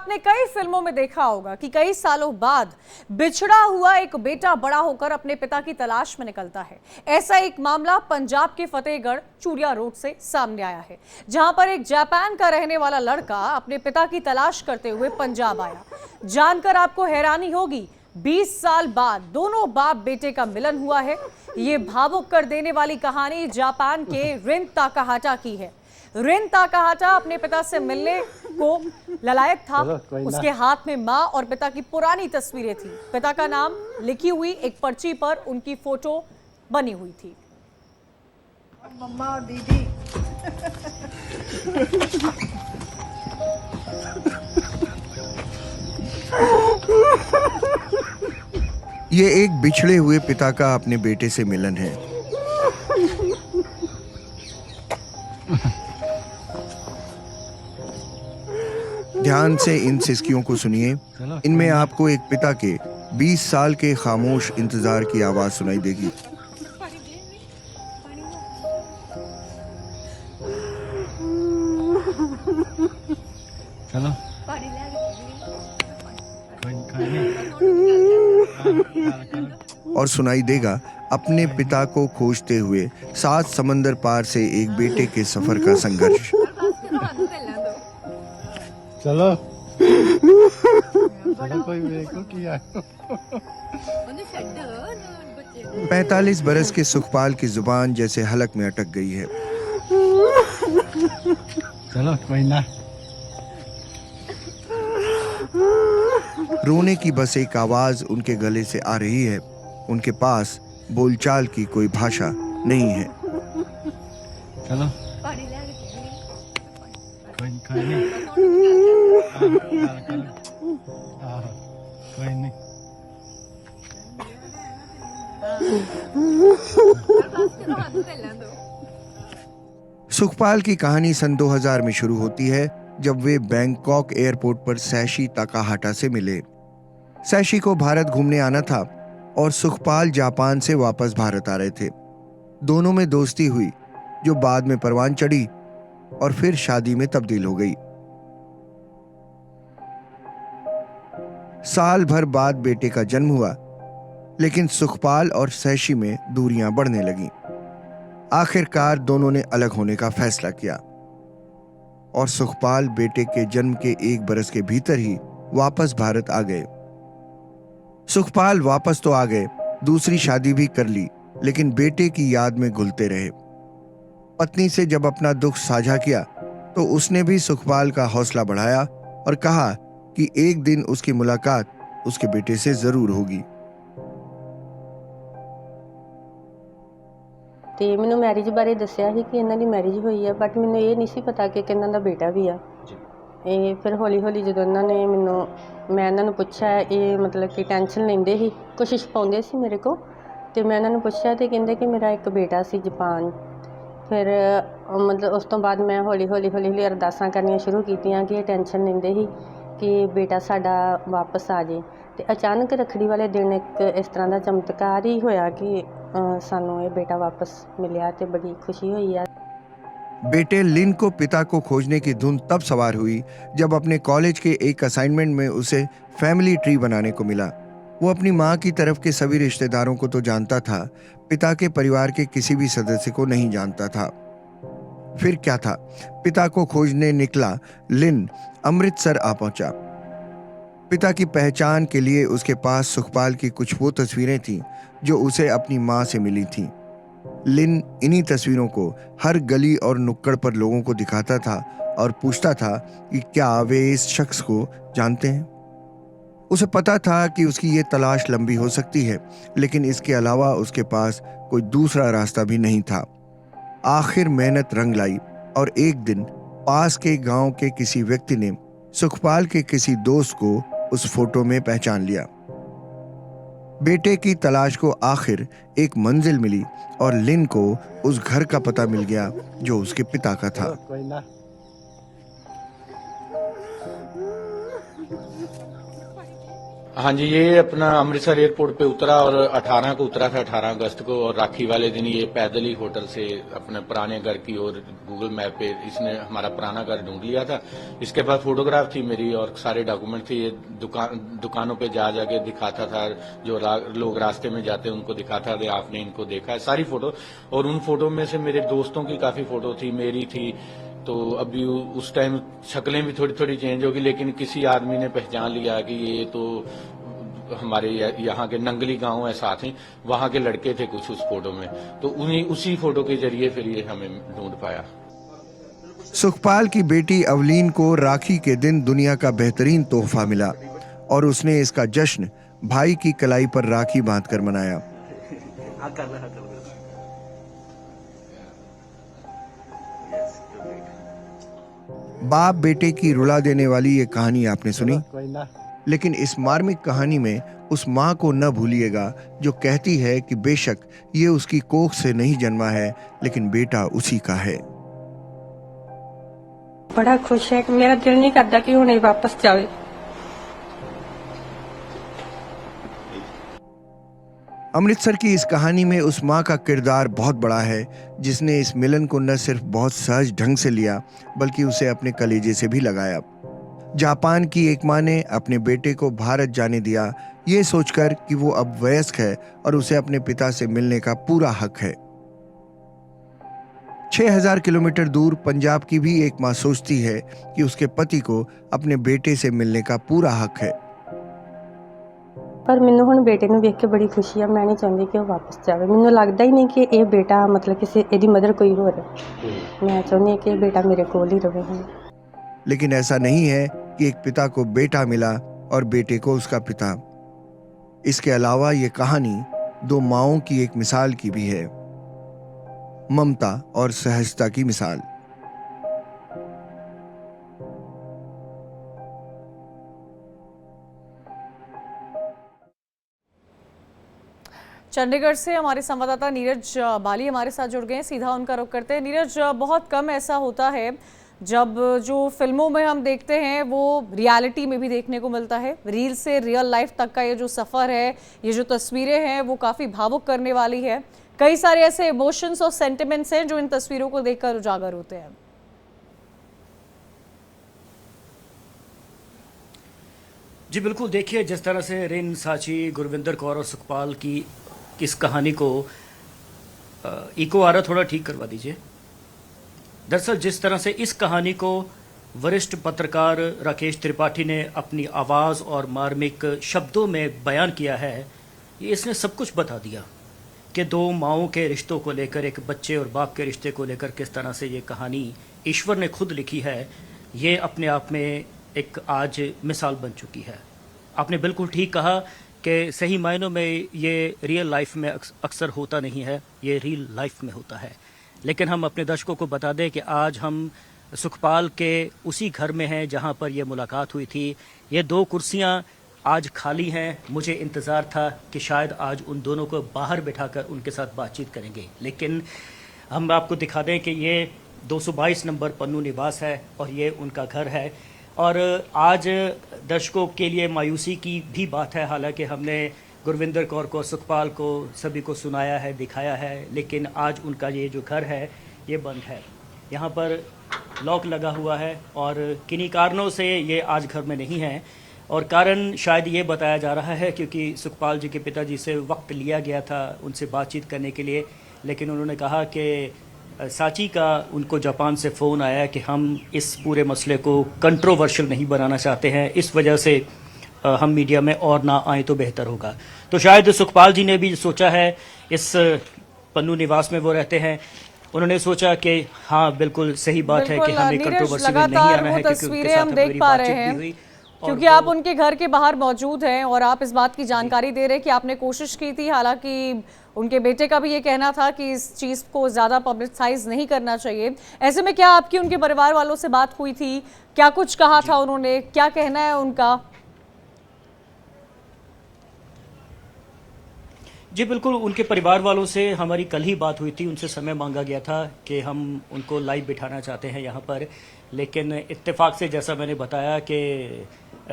आपने कई फिल्मों में देखा होगा कि कई सालों बाद बिछड़ा हुआ एक बेटा बड़ा होकर अपने पिता की तलाश में निकलता है। ऐसा एक मामला पंजाब के फतेहगढ़ चूड़िया रोड से सामने आया है, जहां पर एक जापान का रहने वाला लड़का अपने पिता की तलाश करते हुए पंजाब आया। जानकर आपको हैरानी होगी, 20 साल बाद दोनों बाप बेटे का मिलन हुआ है। ये भावुक कर देने वाली कहानी जापान के रिन ताकाहाटा की है। रिन ताकाहाटा अपने पिता से मिलने को ललायक था। उसके हाथ में मां और पिता की पुरानी तस्वीरें थी। पिता का नाम लिखी हुई एक पर्ची पर उनकी फोटो बनी हुई थी। मम्मा और दीदी। ये एक बिछड़े हुए पिता का अपने बेटे से मिलन है। ध्यान से इन सिसकियों को सुनिए। इनमें आपको एक पिता के 20 साल के खामोश इंतजार की आवाज सुनाई देगी। चलो और सुनाई देगा अपने पिता को खोजते हुए 7 समंदर पार से एक बेटे के सफर का संघर्ष। चलो कोई देखो किया 45 बरस के सुखपाल की जुबान जैसे हलक में अटक गई है। चलो कोई ना। रोने की बस एक आवाज उनके गले से आ रही है। उनके पास बोलचाल की कोई भाषा नहीं है। चलो कोई नहीं। कोई नहीं। सुखपाल की कहानी सन 2000 में शुरू होती है, जब वे बैंकॉक एयरपोर्ट पर सैशी ताकाहाटा से मिले। सैशी को भारत घूमने आना था और सुखपाल जापान से वापस भारत आ रहे थे। दोनों में दोस्ती हुई, जो बाद में परवान चढ़ी और फिर शादी में तब्दील हो गई। साल भर बाद बेटे का जन्म हुआ, लेकिन सुखपाल और सैशी में दूरियां बढ़ने लगीं। आखिरकार दोनों ने अलग होने का फैसला किया और सुखपाल बेटे के जन्म के 1 बरस के भीतर ही वापस भारत आ गए। सुखपाल वापस तो आ गए, दूसरी शादी भी कर ली, लेकिन बेटे की याद में घुलते रहे। पत्नी से जब अपना दुख साझा किया तो उसने भी सुखपाल का हौसला बढ़ाया और कहा कि एक दिन उसकी मुलाकात उसके बेटे से जरूर होगी। ਤੇ ਮੈਨੂੰ ਮੈਰਿਜ ਬਾਰੇ ਦੱਸਿਆ ਸੀ ਕਿ ਇਹਨਾਂ ਦੀ ਮੈਰਿਜ ਹੋਈ ਹੈ, ਬਟ ਮੈਨੂੰ ਇਹ ਨਹੀਂ ਸੀ ਪਤਾ ਕਿ ਇਹਨਾਂ ਦਾ ਬੇਟਾ ਵੀ ਆ। ਇਹ ਫਿਰ ਹੌਲੀ ਹੌਲੀ ਜਦੋਂ ਇਹਨਾਂ ਨੇ ਮੈਂ ਇਹਨਾਂ ਨੂੰ ਪੁੱਛਿਆ, ਇਹ ਮਤਲਬ ਕਿ ਟੈਨਸ਼ਨ ਲੈਂਦੇ ਸੀ, ਕੋਸ਼ਿਸ਼ ਪਾਉਂਦੇ ਸੀ ਮੇਰੇ ਕੋਲ, ਤੇ ਮੈਂ ਇਹਨਾਂ ਨੂੰ ਪੁੱਛਿਆ ਤੇ ਕਹਿੰਦੇ ਕਿ ਮੇਰਾ ਇੱਕ ਬੇਟਾ ਸੀ ਜਾਪਾਨ। ਫਿਰ ਮਤਲਬ ਉਸ ਤੋਂ ਬਾਅਦ ਮੈਂ ਹੌਲੀ ਹੌਲੀ ਅਰਦਾਸਾਂ ਕਰਨੀਆਂ ਸ਼ੁਰੂ ਕੀਤੀਆਂ ਕਿ ਇਹ ਟੈਨਸ਼ਨ ਲੈਂਦੇ ਸੀ ਕਿ ਬੇਟਾ ਸਾਡਾ ਵਾਪਸ ਆ ਜੇ। ਤੇ ਅਚਾਨਕ ਰੱਖੜੀ ਵਾਲੇ ਦਿਨ ਇੱਕ ਇਸ ਤਰ੍ਹਾਂ ਦਾ ਚਮਤਕਾਰ ਹੀ ਹੋਇਆ ਕਿ ਸਾਨੂੰ ਇਹ बेटा वापस मिलिया तो बड़ी खुशी हुई है। बेटे लिन को पिता को खोजने की धुन तब सवार हुई जब अपने कॉलेज के एक असाइनमेंट में उसे फैमिली ट्री बनाने को मिला। वो अपनी माँ की तरफ के सभी रिश्तेदारों को तो जानता था, पिता के परिवार के किसी भी सदस्य को नहीं जानता था। फिर क्या था, पिता को खोजने निकला लिन अमृतसर आ पहुंचा। पिता की पहचान के लिए उसके पास सुखपाल की कुछ वो तस्वीरें थीं जो उसे अपनी माँ से मिली थीं। लिन इन्हीं तस्वीरों को हर गली और नुक्कड़ पर लोगों को दिखाता था और पूछता था कि क्या वे इस शख्स को जानते हैं। उसे पता था कि उसकी ये तलाश लंबी हो सकती है, लेकिन इसके अलावा उसके पास कोई दूसरा रास्ता भी नहीं था। आखिर मेहनत रंग लाई और एक दिन पास के गांव के किसी व्यक्ति ने सुखपाल के किसी दोस्त को उस फोटो में पहचान लिया। बेटे की तलाश को आखिर एक मंजिल मिली और लिन को उस घर का पता मिल गया जो उसके पिता का था। कोई ना। हाँ जी, ये अपना अमृतसर एयरपोर्ट पे उतरा और 18 को उतरा था, 18 अगस्त को, और राखी वाले दिन ये पैदल ही होटल से अपने पुराने घर की ओर गूगल मैप पे इसने हमारा पुराना घर ढूंढ लिया था। इसके पास फोटोग्राफ थी मेरी और सारे डॉक्यूमेंट थे। ये दुकानों पे जा जाके दिखाता था, जो लोग रास्ते में जाते उनको दिखाता था, आपने इनको देखा है, सारी फोटो। और उन फोटो में से मेरे दोस्तों की काफी फोटो थी, मेरी थी। तो अभी उस टाइम शक्लें भी थोड़ी थोड़ी चेंज होगी, लेकिन किसी आदमी ने पहचान लिया कि ये तो हमारे यहाँ के नंगली गांव है साथ ही, वहां के लड़के थे कुछ उस फोटो में। तो उसी फोटो के जरिए फिर ये हमें ढूंढ पाया। सुखपाल की बेटी अवलीन को राखी के दिन दुनिया का बेहतरीन तोहफा मिला और उसने इसका जश्न भाई की कलाई पर राखी बांधकर मनाया। बाप बेटे की रुला देने वाली ये कहानी आपने सुनी, कोई ना। लेकिन इस मार्मिक कहानी में उस माँ को न भूलिएगा जो कहती है कि बेशक ये उसकी कोख से नहीं जन्मा है, लेकिन बेटा उसी का है। बड़ा खुश है कि मेरा दिल नहीं करता कि हुणे वापस जावे। अमृतसर की इस कहानी में उस माँ का किरदार बहुत बड़ा है, जिसने इस मिलन को न सिर्फ बहुत सहज ढंग से लिया, बल्कि उसे अपने कलेजे से भी लगाया। जापान की एक माँ ने अपने बेटे को भारत जाने दिया, ये सोचकर कि वो अब वयस्क है और उसे अपने पिता से मिलने का पूरा हक है। 6000 किलोमीटर दूर पंजाब की भी एक माँ सोचती है कि उसके पति को अपने बेटे से मिलने का पूरा हक है। पर मैनू हुण बेटे नूं वेख के बड़ी खुशी है। मैं नहीं चाहती कि वो वापस जाए। मैनू लगता ही नहीं कि ये बेटा मतलब किसी एदी मदर कोई होर है। मैं चाहती हूँ कि बेटा मेरे कोल ही रहे। लेकिन ऐसा नहीं है कि एक पिता को बेटा मिला और बेटे को उसका पिता। इसके अलावा ये कहानी दो माँओं की एक मिसाल की भी है, ममता और सहजता की मिसाल। चंडीगढ़ से हमारे संवाददाता नीरज बाली हमारे साथ जुड़ गए हैं, सीधा उनका रुख करते हैं। नीरज, बहुत कम ऐसा होता है जब जो फिल्मों में हम देखते हैं वो रियलिटी में भी देखने को मिलता है। रील से रियल लाइफ तक का ये जो सफ़र है, ये जो तस्वीरें हैं, वो काफ़ी भावुक करने वाली है। कई सारे ऐसे इमोशंस और सेंटिमेंट्स हैं जो इन तस्वीरों को देखकर उजागर होते हैं। जी बिल्कुल, देखिए जिस तरह से रिन, साची, गुरविंदर कौर और सुखपाल की इस कहानी को इको आ रहा, थोड़ा ठीक करवा दीजिए। दरअसल जिस तरह से इस कहानी को वरिष्ठ पत्रकार राकेश त्रिपाठी ने अपनी आवाज़ और मार्मिक शब्दों में बयान किया है, ये इसने सब कुछ बता दिया कि दो माओं के रिश्तों को लेकर, एक बच्चे और बाप के रिश्ते को लेकर किस तरह से ये कहानी ईश्वर ने खुद लिखी है। ये अपने आप में एक आज मिसाल बन चुकी है। आपने बिल्कुल ठीक कहा कि सही मायनों में ये रियल लाइफ में अक्सर होता नहीं है, ये रियल लाइफ में होता है। लेकिन हम अपने दर्शकों को बता दें कि आज हम सुखपाल के उसी घर में हैं जहां पर ये मुलाकात हुई थी। ये दो कुर्सियां आज खाली हैं। मुझे इंतज़ार था कि शायद आज उन दोनों को बाहर बिठाकर उनके साथ बातचीत करेंगे, लेकिन हम आपको दिखा दें कि ये 222 नंबर पन्नू निवास है और ये उनका घर है। और आज दर्शकों के लिए मायूसी की भी बात है, हालांकि हमने गुरविंदर कौर को, सुखपाल को, सभी को सुनाया है, दिखाया है, लेकिन आज उनका ये जो घर है ये बंद है। यहाँ पर लॉक लगा हुआ है और किन्हीं कारणों से ये आज घर में नहीं है। और कारण शायद ये बताया जा रहा है क्योंकि सुखपाल जी के पिताजी से वक्त लिया गया था उनसे बातचीत करने के लिए, लेकिन उन्होंने कहा कि साची का उनको जापान से फ़ोन आया कि हम इस पूरे मसले को कंट्रोवर्शियल नहीं बनाना चाहते हैं, इस वजह से हम मीडिया में और ना आए तो बेहतर होगा। तो शायद सुखपाल जी ने भी सोचा है, इस पन्नू निवास में वो रहते हैं, उन्होंने सोचा कि हाँ बिल्कुल सही बात है कि हमें कंट्रोवर्सी में नहीं आना है, क्योंकि तस्वीरें हम देख पा रहे हैं क्योंकि आप उनके घर के बाहर मौजूद हैं और आप इस बात की जानकारी दे रहे हैं कि आपने कोशिश की थी, हालांकि उनके बेटे का भी ये कहना था कि इस चीज़ को ज़्यादा पब्लिसाइज नहीं करना चाहिए। ऐसे में क्या आपकी उनके परिवार वालों से बात हुई थी? क्या कुछ कहा था उन्होंने? क्या कहना है उनका? जी बिल्कुल, उनके परिवार वालों से हमारी कल ही बात हुई थी। उनसे समय मांगा गया था कि हम उनको लाइव बिठाना चाहते हैं यहाँ पर, लेकिन इत्तेफाक से जैसा मैंने बताया कि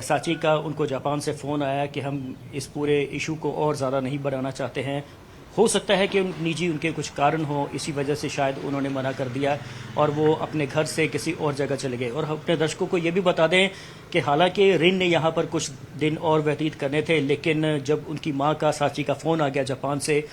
साची का उनको जापान से फ़ोन आया कि हम इस पूरे इशू को और ज़्यादा नहीं बढ़ाना चाहते हैं। हो सकता है कि निजी उनके कुछ कारण हो, इसी वजह से शायद उन्होंने मना कर दिया और वो अपने घर से किसी और जगह चले गए। और हम अपने दर्शकों को ये भी बता दें कि हालांकि रिन ने यहाँ पर कुछ दिन और व्यतीत करने थे, लेकिन जब उनकी माँ का साची का फ़ोन आ गया जापान से